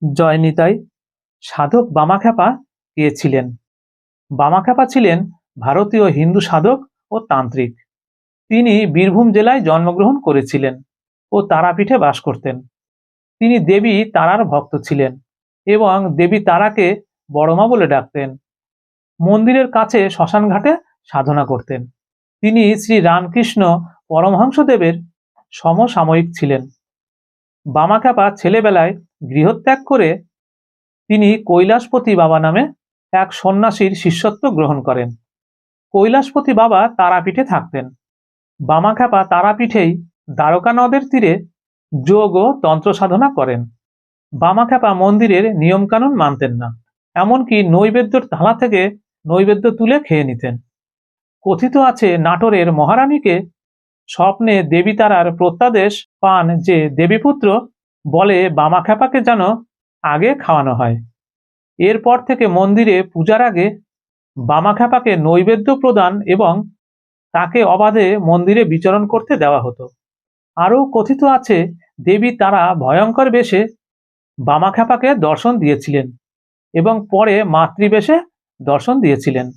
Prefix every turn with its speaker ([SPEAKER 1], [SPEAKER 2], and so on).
[SPEAKER 1] জয় নিতাই। সাধক বামাখ্যাপা কে ছিলেন? বামাখ্যাপা ছিলেন ভারতীয় হিন্দু সাধক ও তান্ত্রিক। তিনি বীরভূম জেলায় জন্মগ্রহণ করেছিলেন ও তারাপীঠে বাস করতেন। তিনি দেবী তারার ভক্ত ছিলেন এবং দেবী তারাকে বড়মা বলে ডাকতেন। মন্দিরের কাছে শ্মশান ঘাটে সাধনা করতেন। তিনি শ্রী রামকৃষ্ণ পরমহংসদেবের সমসাময়িক ছিলেন। বামাখ্যাপা ছেলেবেলায় গৃহত্যাগ করে তিনি কৈলাসপতি বাবা নামে এক সন্ন্যাসীর শিষ্যত্ব গ্রহণ করেন। কৈলাসপতি বাবা তারাপীঠে থাকতেন। বামাখ্যাপা তারাপীঠেই দ্বারকা নদের তীরে যোগ ও তন্ত্র সাধনা করেন। বামাখ্যাপা মন্দিরের নিয়মকানুন মানতেন না, এমনকি নৈবেদ্যর থালা থেকে নৈবেদ্য তুলে খেয়ে নিতেন। কথিত আছে নাটোরের মহারানীকে স্বপ্নে দেবী তারার প্রত্যাদেশ পান যে দেবীপুত্র বলে বামাখ্যাপাকে যেন আগে খাওয়ানো হয়। এরপর থেকে মন্দিরে পূজার আগে বামাখ্যাপাকে নৈবেদ্য প্রদান এবং তাকে অবাধে মন্দিরে বিচরণ করতে দেওয়া হতো। আরও কথিত আছে দেবী তারা ভয়ঙ্কর বেশে বামাখ্যাপাকে দর্শন দিয়েছিলেন এবং পরে মাতৃবেশে দর্শন দিয়েছিলেন।